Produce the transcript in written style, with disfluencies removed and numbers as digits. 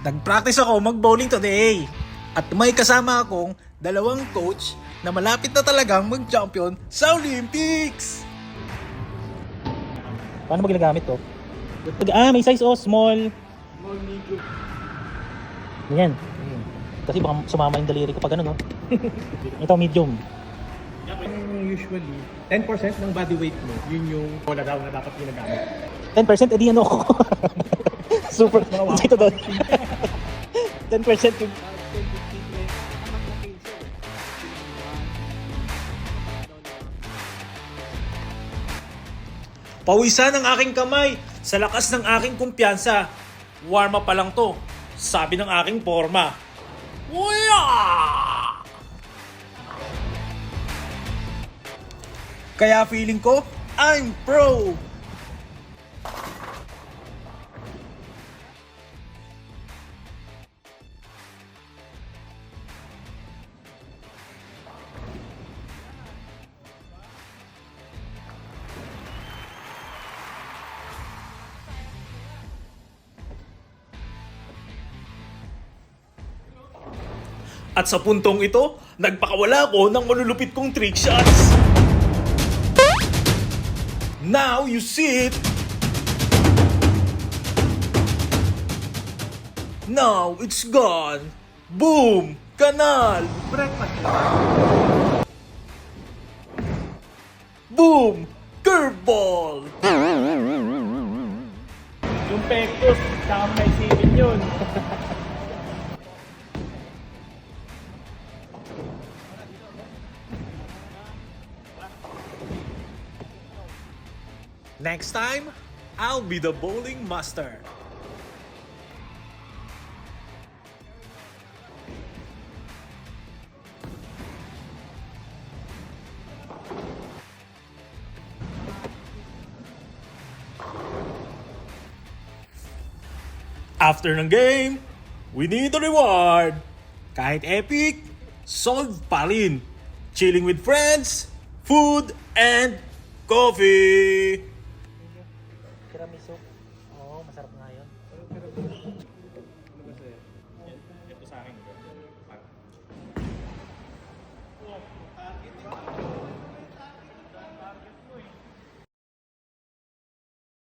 Nag-practice ako mag-bowling today. At may kasama akong dalawang coach na malapit na talagang mag-champion sa Olympics. Paano mo ginagamit to? May size small. Small, medium. Yan. Kasi baka sumama yung daliri ko pag ano, no? Ito, medium. Usually, 10% ng body weight mo, yun yung wala daw na dapat ginagamit. 10% edi ano ako. Super. Ito doon. 10% yung... Pawisan ang aking kamay sa lakas ng aking kumpiyansa. Warm up pa lang to, sabi ng aking forma. Uya! Kaya feeling ko, I'm pro! At sa puntong ito, nagpakawala ko ng malulupit kong trick shots. Now you see it. Now it's gone. Boom! Kanal! Breakfast. Boom! Curveball! Yung pectus, saka may sipin yun. Next time, I'll be the bowling master. After ng game, we need a reward. Kahit epic, solve pa rin. Chilling with friends, food, and coffee.